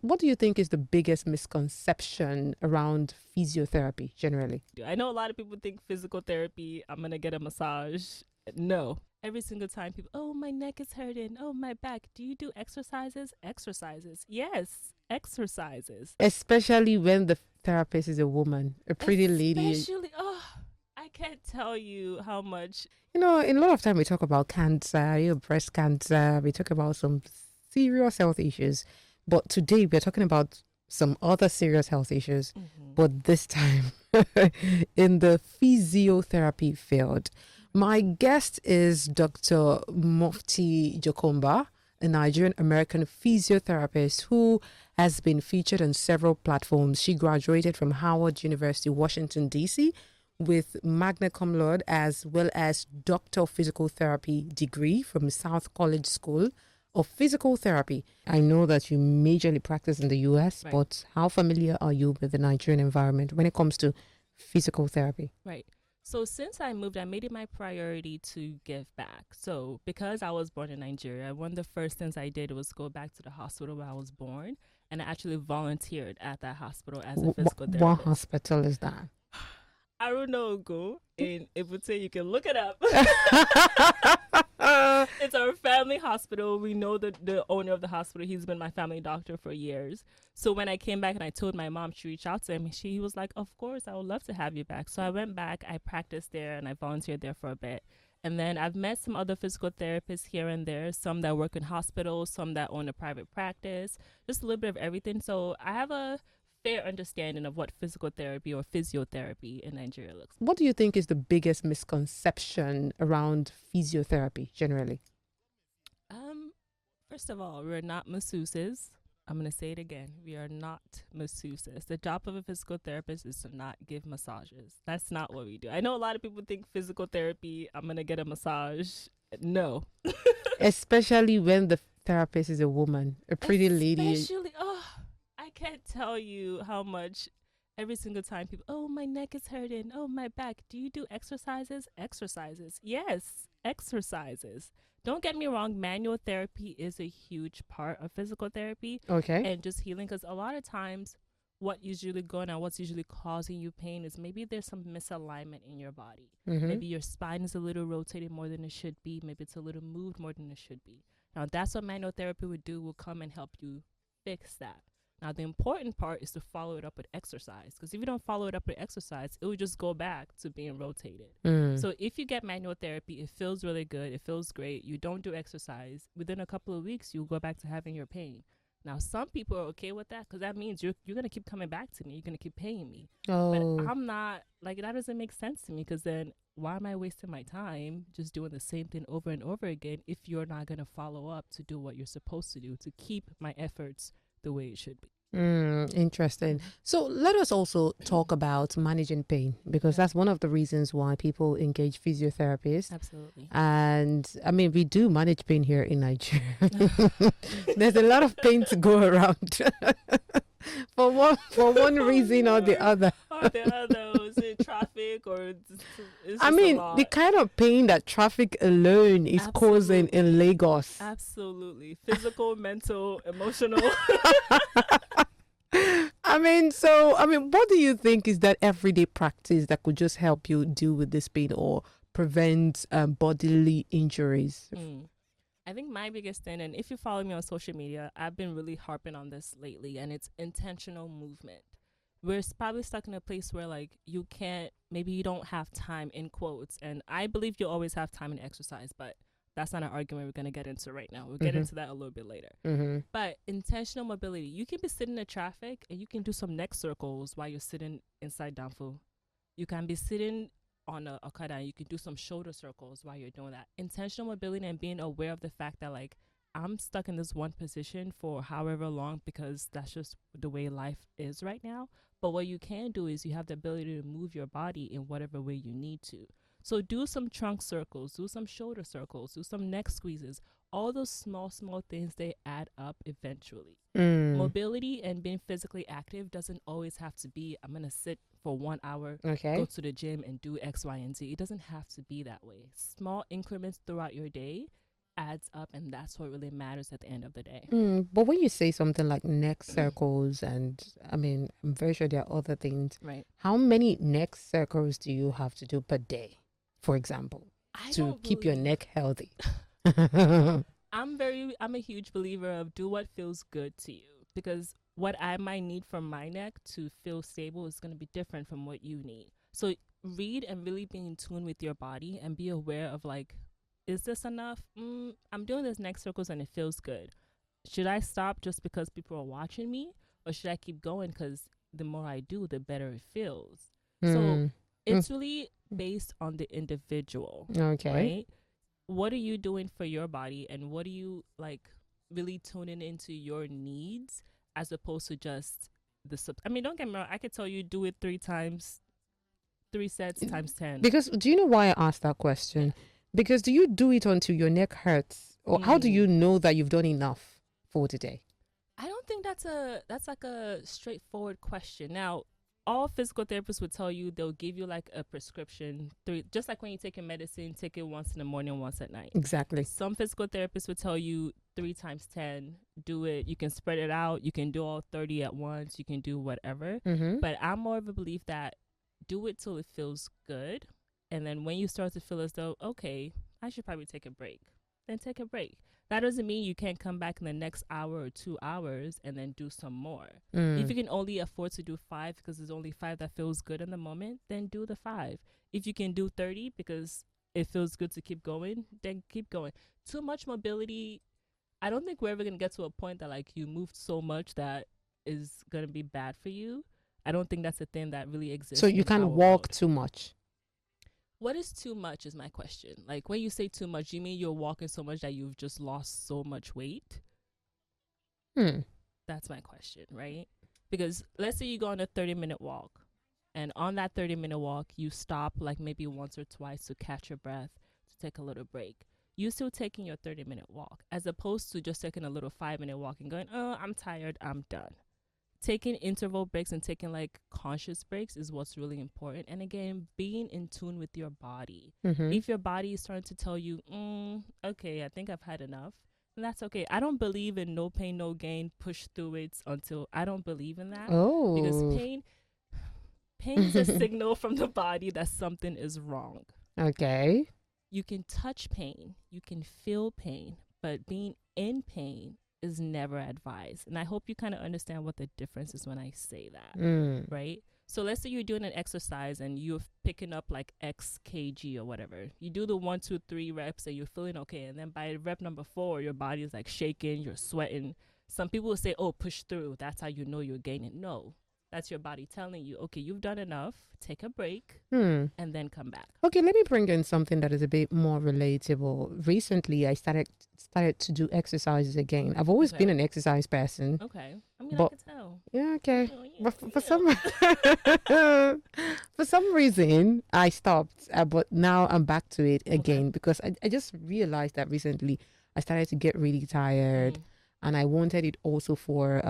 What do you think is the biggest misconception around physiotherapy generally? I know a lot of people think physical therapy, I'm going to get a massage. No. Every single time people, oh, my neck is hurting. Oh, my back. Do you do exercises? Exercises. Yes, exercises. Especially when the therapist is a woman, a pretty lady. Especially, oh, I can't tell you how much. You know, in a lot of time we talk about cancer, breast cancer, we talk about some serious health issues. But today we're talking about some other serious health issues, but this time in the physiotherapy field. My guest is Dr. Mufti Jokomba, a Nigerian American physiotherapist who has been featured on several platforms. She graduated from Howard University, Washington, D.C., with magna cum laude as well as Doctor of Physical Therapy degree from South College School of Physical Therapy. I know that you majorly practice in the US, Right. but how familiar are you with the Nigerian environment when it comes to physical therapy? Right. So since I moved, I made it my priority to give back. So because I was born in Nigeria, one of the first things I did was go back to the hospital where I was born, and I actually volunteered at that hospital as a physical What therapist. hospital is that? Arunogo in Ibute. You can look it up. It's our family hospital. We know the owner of the hospital. He's been my family doctor for years. So when I came back and I told my mom to reach out to him, she was like, of course, I would love to have you back. So I went back, I practiced there, and I volunteered there for a bit. And then I've met some other physical therapists here and there, some that work in hospitals, some that own a private practice, just a little bit of everything. So I have a fair understanding of what physical therapy or physiotherapy in Nigeria looks like. What do you think is the biggest misconception around physiotherapy generally? First of all, we're not masseuses. I'm going to say it again. We are not masseuses. The job of a physical therapist is to not give massages. That's not what we do. I know a lot of people think physical therapy, I'm going to get a massage. No. Especially when the therapist is a woman, a pretty lady. Especially, oh, I can't tell you how much every single time people, oh, my neck is hurting. Oh, my back. Do you do exercises? Exercises. Yes, exercises. Don't get me wrong, manual therapy is a huge part of physical therapy Okay. and just healing, because a lot of times what's usually causing you pain is maybe there's some misalignment in your body. Maybe your spine is a little rotated more than it should be. Maybe it's a little moved more than it should be. Now, that's what manual therapy would do, will come and help you fix that. Now, the important part is to follow it up with exercise, because if you don't follow it up with exercise, it will just go back to being rotated. So if you get manual therapy, it feels really good. It feels great. You don't do exercise. Within a couple of weeks, you'll go back to having your pain. Now, some people are okay with that because that means you're going to keep coming back to me. You're going to keep paying me. Oh. But I'm not, like, that doesn't make sense to me, because then why am I wasting my time just doing the same thing over and over again if you're not going to follow up to do what you're supposed to do to keep my efforts the way it should be? Interesting. So let us also talk about managing pain, because that's one of the reasons why people engage physiotherapists. Absolutely. And I mean, we do manage pain here in Nigeria. There's a lot of pain to go around for one reason or the other. Or the other, is it traffic or it's I just mean, a lot. the kind of pain that traffic alone is causing in Lagos. Absolutely. Physical, mental, emotional. What do you think is that everyday practice that could just help you deal with this pain or prevent bodily injuries? I think my biggest thing, and if you follow me on social media, I've been really harping on this lately, and it's intentional movement. We're probably stuck in a place where, like, maybe you don't have time, in quotes, and I believe you always have time in exercise, but that's not an argument we're going to get into right now. We'll get into that a little bit later. But intentional mobility, you can be sitting in traffic and you can do some neck circles while you're sitting inside downful. You can be sitting on a okada and you can do some shoulder circles while you're doing that. Intentional mobility and being aware of the fact that, like, I'm stuck in this one position for however long because that's just the way life is right now. But what you can do is you have the ability to move your body in whatever way you need to. So do some trunk circles, do some shoulder circles, do some neck squeezes. All those small things, they add up eventually. Mobility and being physically active doesn't always have to be, I'm going to sit for 1 hour, go to the gym and do X, Y, and Z. It doesn't have to be that way. Small increments throughout your day adds up, and that's what really matters at the end of the day. But when you say something like neck circles, and I mean, I'm very sure there are other things. Right. How many neck circles do you have to do per day, for example, I to don't keep your believe neck healthy? I'm a huge believer of do what feels good to you, because what I might need from my neck to feel stable is going to be different from what you need. So read and really be in tune with your body and be aware of like, is this enough? I'm doing this neck circles and it feels good. Should I stop just because people are watching me, or should I keep going because the more I do, the better it feels? So Mm, it's really based on the individual, okay. right? What are you doing for your body, and what are you like really tuning into your needs, as opposed to just I mean, don't get me wrong, I could tell you do it 3 times, 3 sets times 10. Because do you know why I asked that question? Because do you do it until your neck hurts, or how do you know that you've done enough for today? I don't think that's like a straightforward question. Now, all physical therapists would tell you, they'll give you like a prescription, just like when you take your medicine, take it once in the morning, once at night. Exactly. Some physical therapists would tell you 3 times 10, do it. You can spread it out. You can do all 30 at once. You can do whatever. But I'm more of a belief that do it till it feels good. And then when you start to feel as though, okay, I should probably take a break, then take a break. That doesn't mean you can't come back in the next hour or 2 hours and then do some more. If you can only afford to do 5 because there's only 5 that feels good in the moment, then do the 5. If you can do 30 because it feels good to keep going, then keep going. Too much mobility, I don't think we're ever going to get to a point that like you moved so much that is going to be bad for you. I don't think that's a thing that really exists. So you can't walk too much. What is too much is my question. Like when you say too much, you mean you're walking so much that you've just lost so much weight? That's my question, right? Because let's say you go on a 30-minute walk, and on that 30-minute walk, you stop like maybe once or twice to catch your breath, to take a little break. You're still taking your 30-minute walk, as opposed to just taking a little 5-minute walk and going, oh, I'm tired, I'm done. Taking interval breaks and taking like conscious breaks is what's really important. And again, being in tune with your body. If your body is starting to tell you, okay, I think I've had enough, then that's okay. I don't believe in no pain, no gain, push through it until I don't believe in that. Because pain is a signal from the body that something is wrong. Okay. You can touch pain, you can feel pain, but being in pain is never advised. And I hope you kind of understand what the difference is when I say that, right? So let's say you're doing an exercise and you're picking up like X kg or whatever. You do the 1, 2, 3 reps and you're feeling okay. And then by rep number 4, your body is like shaking, you're sweating. Some people will say, oh, push through. That's how you know you're gaining. No, that's your body telling you, okay, you've done enough. Take a break and then come back. Okay, let me bring in something that is a bit more relatable. Recently, I started to do exercises again. I've always been an exercise person. Okay. I mean, I can tell. Yeah, okay. But for some reason, I stopped. But now I'm back to it again because I just realized that recently I started to get really tired. And I wanted it also for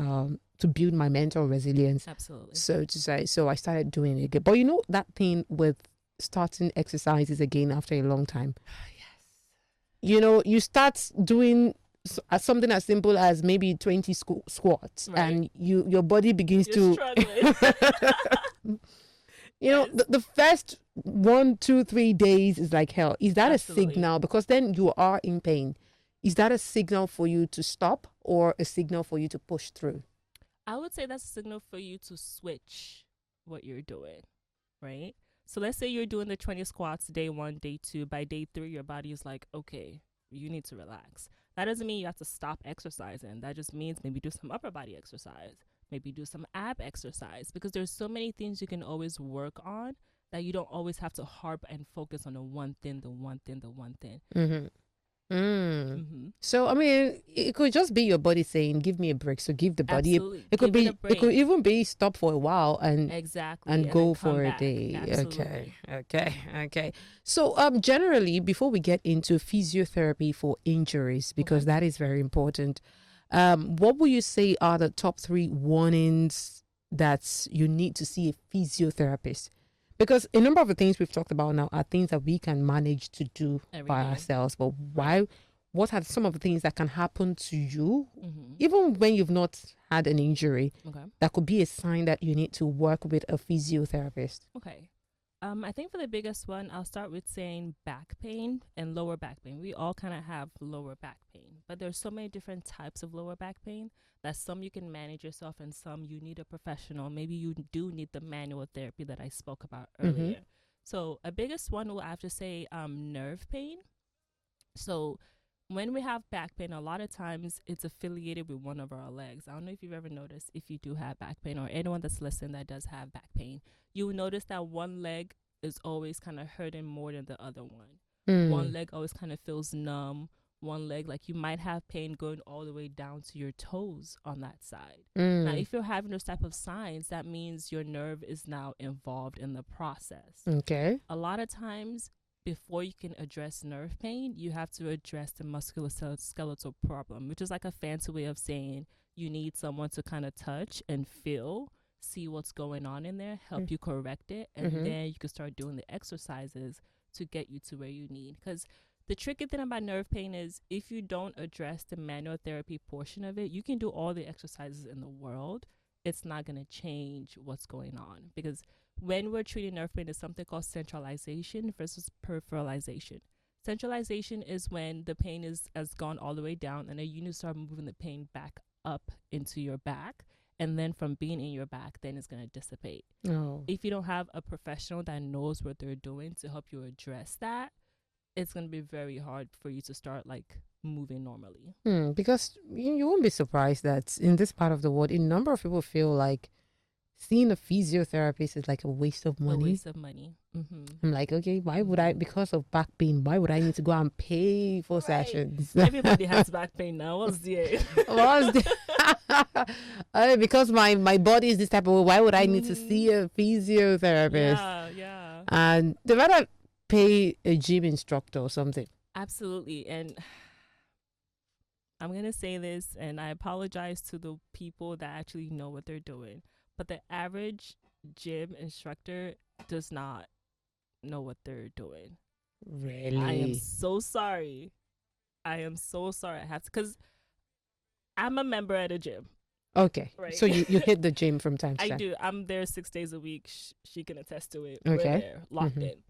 to build my mental resilience. Absolutely. So to say, so I started doing it again. But you know that thing with starting exercises again after a long time. Yes. You know, you start doing something as simple as maybe 20 squats, and your body begins You're to struggling. You know, the first 1, 2, 3 days is like hell. Is that Absolutely. a signal? Because then you are in pain. Is that a signal for you to stop or a signal for you to push through? I would say that's a signal for you to switch what you're doing, right? So let's say you're doing the 20 squats day 1, day 2. By day 3, your body is like, okay, you need to relax. That doesn't mean you have to stop exercising. That just means maybe do some upper body exercise, maybe do some ab exercise, because there's so many things you can always work on that you don't always have to harp and focus on the one thing. So I mean, it could just be your body saying, "Give me a break." So give the body. Absolutely. It could Give be. it a It could break. even be stop for a while and Exactly. and then go come for a back. day. Absolutely. Okay. So generally, before we get into physiotherapy for injuries, because that is very important, what would you say are the top 3 warnings that you need to see a physiotherapist? Because a number of the things we've talked about now are things that we can manage to do Every by day. ourselves. But what are some of the things that can happen to you, Mm-hmm. even when you've not had an injury, Okay. that could be a sign that you need to work with a physiotherapist? Okay. I think for the biggest one, I'll start with saying back pain and lower back pain. We all kind of have lower back pain, but there's so many different types of lower back pain that some you can manage yourself and some you need a professional. Maybe you do need the manual therapy that I spoke about Mm-hmm. earlier. So a biggest one will have to say nerve pain. So when we have back pain, a lot of times it's affiliated with one of our legs. I don't know if you've ever noticed, if you do have back pain or anyone that's listening that does have back pain, you will notice that one leg is always kind of hurting more than the other one. One Mm. leg always kind of feels numb. One leg, like you might have pain going all the way down to your toes on that side. Now, Mm. if you're having those type of signs, that means your nerve is now involved in the process. Okay. A lot of times, before you can address nerve pain, you have to address the musculoskeletal problem, which is like a fancy way of saying you need someone to kind of touch and feel, see what's going on in there, help you correct it, and Mm-hmm. then you can start doing the exercises to get you to where you need. Because the tricky thing about nerve pain is if you don't address the manual therapy portion of it, you can do all the exercises in the world. It's not going to change what's going on because when we're treating nerve pain, there's something called centralization versus peripheralization. Centralization is when the pain has gone all the way down and then you need to start moving the pain back up into your back. And then from being in your back, then it's going to dissipate. Oh. If you don't have a professional that knows what they're doing to help you address that, it's going to be very hard for you to start like moving normally. Because you won't be surprised that in this part of the world, a number of people feel like seeing a physiotherapist is like a waste of A money. waste of money. Mm-hmm. I'm like, okay, why would I, because of back pain, why would I need to go and pay for sessions? Everybody has back pain now. What's the What's because my body is this type of way, why would I need to see a physiotherapist? Yeah. And they rather pay a gym instructor or something. Absolutely. And I'm going to say this, and I apologize to the people that actually know what they're doing, but the average gym instructor does not know what they're doing. Really? I am so sorry. I have to, because I'm a member at a gym. Okay. Right. So you hit the gym from time to I time. do. I'm there 6 days a week. She can attest to it. Okay. We're there, locked Mhm. in.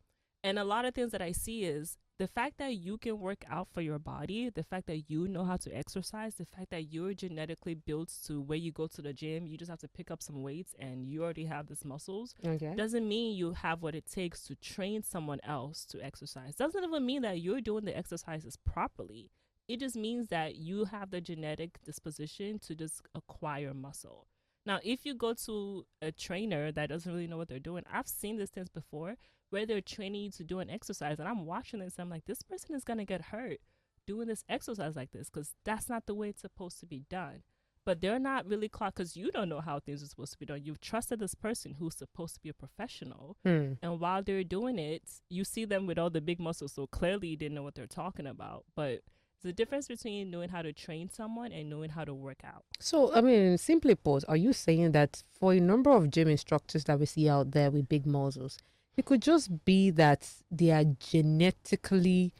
And a lot of things that I see is the fact that you can work out for your body, the fact that you know how to exercise, the fact that you're genetically built to where you go to the gym, you just have to pick up some weights and you already have these muscles, Okay. doesn't mean you have what it takes to train someone else to exercise. Doesn't even mean that you're doing the exercises properly. It just means that you have the genetic disposition to just acquire muscle. Now, if you go to a trainer that doesn't really know what they're doing, I've seen these things before where they're training you to do an exercise, and I'm watching this, and I'm like, this person is going to get hurt doing this exercise like this because that's not the way it's supposed to be done. But they're not really clocked because you don't know how things are supposed to be done. You've trusted this person who's supposed to be a professional, and while they're doing it, you see them with all the big muscles, so clearly they know what they're talking about. But there's a difference between knowing how to train someone and knowing how to work out. So, I mean, simply put, are you saying that for a number of gym instructors that we see out there with big muscles, it could just be that they are genetically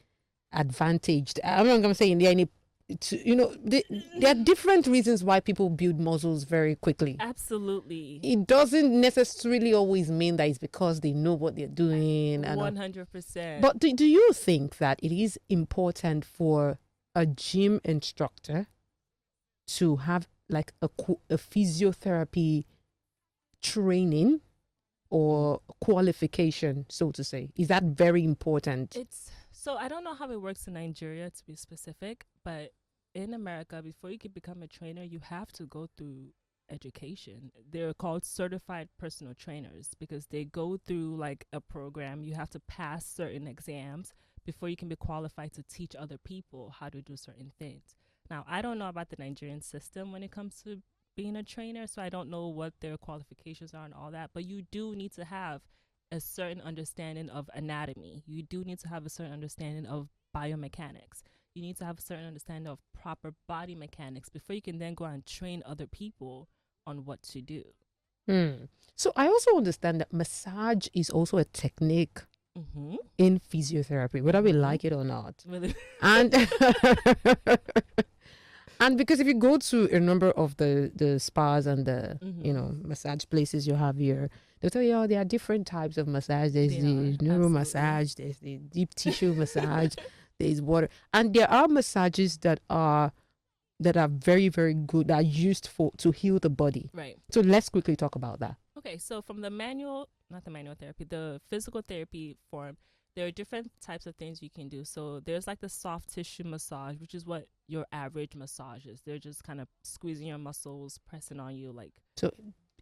advantaged? I'm not going to say in there any, there are different reasons why people build muscles very quickly. Absolutely. It doesn't necessarily always mean that it's because they know what they're doing. 100%. But do you think that it is important for a gym instructor to have like a physiotherapy training or qualification, so to say? Is that very important? So I don't know how it works in Nigeria, to be specific, but in America, before you can become a trainer, you have to go through education. They're called certified personal trainers because they go through like a program. You have to pass certain exams before you can be qualified to teach other people how to do certain things. Now, I don't know about the Nigerian system when it comes to being a trainer, so I don't know what their qualifications are and all that, but you do need to have a certain understanding of anatomy. You do need to have a certain understanding of biomechanics. You need to have a certain understanding of proper body mechanics before you can then go and train other people on what to do. So I also understand that massage is also a technique. in physiotherapy, whether we like it or not. Really? And and because if you go to a number of the spas and the massage places you have here, they'll tell you, oh, there are different types of massage. There's the neuro massage, there's the deep tissue massage, there's water, and there are massages that are very, very good, that are used to heal the body. Right. So let's quickly talk about that. Okay, so from the not the manual therapy, the physical therapy form, there are different types of things you can do. So there's like the soft tissue massage, which is what your average massage is. They're just kind of squeezing your muscles, pressing on you. Like, so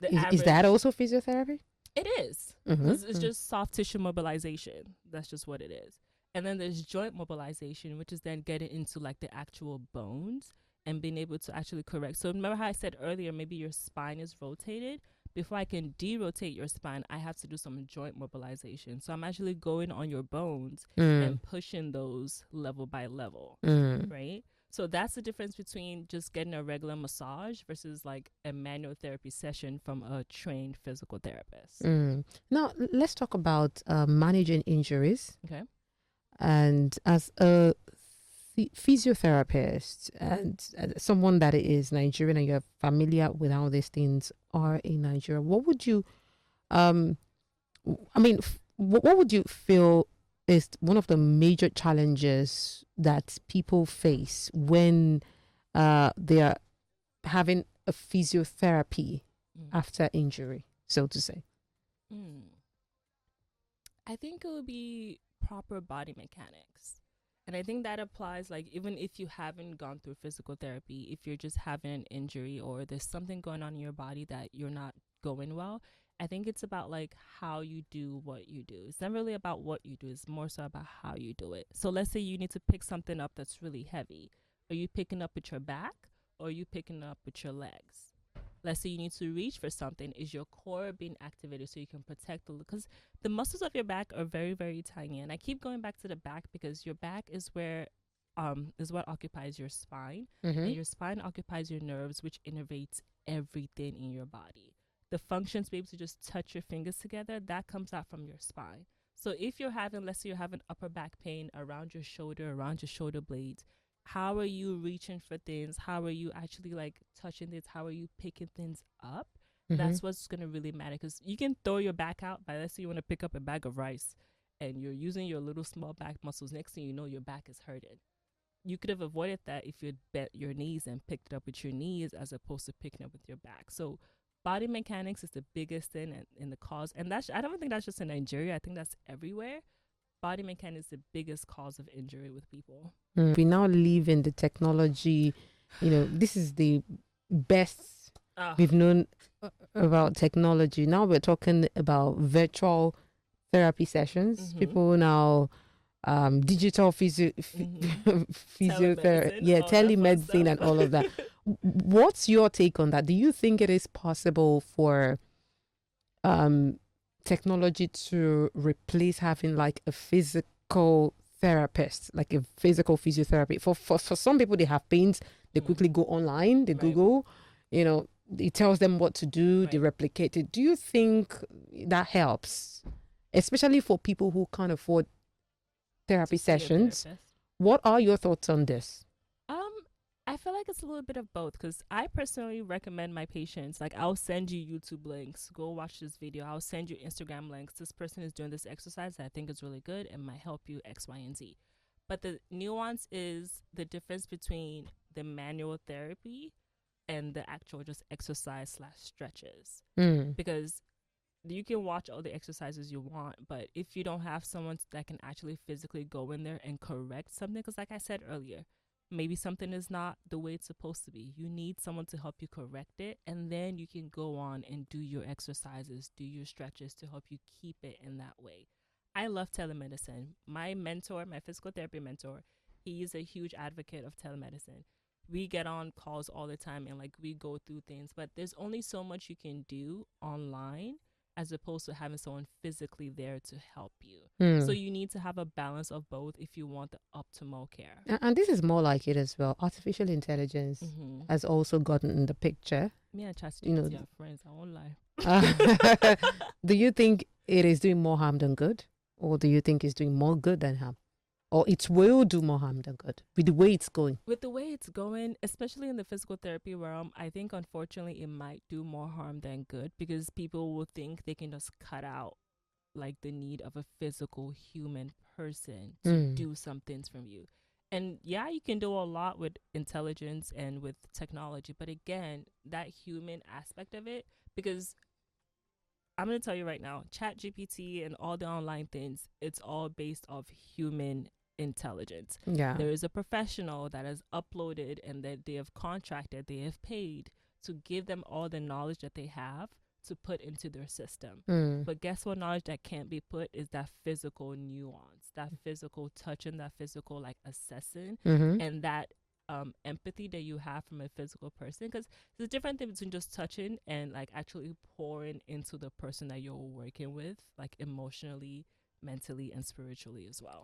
is that also physiotherapy? It is. It's just soft tissue mobilization. That's just what it is. And then there's joint mobilization, which is then getting into like the actual bones and being able to actually correct. So remember how I said earlier, maybe your spine is rotated? Before I can derotate your spine, I have to do some joint mobilization. So I'm actually going on your bones and pushing those level by level, right? So that's the difference between just getting a regular massage versus like a manual therapy session from a trained physical therapist. Now, let's talk about managing injuries. Okay. And as a physiotherapist and someone that is Nigerian and you're familiar with how these things are in Nigeria, what would you, what would you feel is one of the major challenges that people face when they are having a physiotherapy after injury, so to say? I think it would be proper body mechanics. And I think that applies, like, even if you haven't gone through physical therapy, if you're just having an injury or there's something going on in your body that you're not going well, I think it's about, like, how you do what you do. It's not really about what you do. It's more so about how you do it. So let's say you need to pick something up that's really heavy. Are you picking up with your back or are you picking up with your legs? Let's say you need to reach for something. Is your core being activated so you can protect because the muscles of your back are very, very tiny. And I keep going back to the back because your back is where is what occupies your spine. And your spine occupies your nerves, which innervates everything in your body. The functions, to be able to just touch your fingers together, that comes out from your spine. So if you're having, let's say you're having upper back pain around your shoulder blades, how are you reaching for things? How are you actually like touching things? How are you picking things up? That's what's going to really matter, because you can throw your back out, but let's say you want to pick up a bag of rice and you're using your little small back muscles. Next thing you know, your back is hurting. You could have avoided that if you'd bent your knees and picked it up with your knees as opposed to picking it up with your back. So body mechanics is the biggest thing in the cause. And that's, I don't think that's just in Nigeria. I think that's everywhere. Body mechanics is the biggest cause of injury with people. We now live in the technology, this is the best we've known about technology. Now we're talking about virtual therapy sessions. People now, digital physiotherapy, telemedicine and all of that. What's your take on that? Do you think it is possible for technology to replace having like a physical therapist, like a physical physiotherapy? For some people, they have pains, they quickly go online, they Google, it tells them what to do, they replicate it. Do you think that helps, especially for people who can't afford therapy sessions? What are your thoughts on this? I feel like it's a little bit of both, because I personally recommend my patients, like, I'll send you YouTube links, go watch this video, I'll send you Instagram links, this person is doing this exercise that I think is really good and might help you X, Y, and Z. But the nuance is the difference between the manual therapy and the actual just exercise / stretches. Because you can watch all the exercises you want, but if you don't have someone that can actually physically go in there and correct something, because like I said earlier, maybe something is not the way it's supposed to be. You need someone to help you correct it, and then you can go on and do your exercises, do your stretches to help you keep it in that way. I love telemedicine. My mentor, my physical therapy mentor, he is a huge advocate of telemedicine. We get on calls all the time and like we go through things, but there's only so much you can do online as opposed to having someone physically there to help you. So you need to have a balance of both if you want the optimal care. And this is more like it as well. Artificial intelligence has also gotten in the picture. Me and ChatGPT are friends, I won't lie. Do you think it is doing more harm than good? Or do you think it's doing more good than harm? Or it will do more harm than good with the way it's going? With the way it's going, especially in the physical therapy realm, I think unfortunately it might do more harm than good because people will think they can just cut out like the need of a physical human person to Mm. do some things from you. And yeah, you can do a lot with intelligence and with technology, but again, that human aspect of it, because I'm going to tell you right now, Chat GPT and all the online things, it's all based off human intelligence. Yeah. There is a professional that has uploaded and that they have contracted, they have paid to give them all the knowledge that they have to put into their system. Mm. But guess what knowledge that can't be put is that physical nuance, that physical touching, that physical like assessing, Mm-hmm. and that empathy that you have from a physical person. Because there's a different thing between just touching and like actually pouring into the person that you're working with, like emotionally, mentally, and spiritually as well.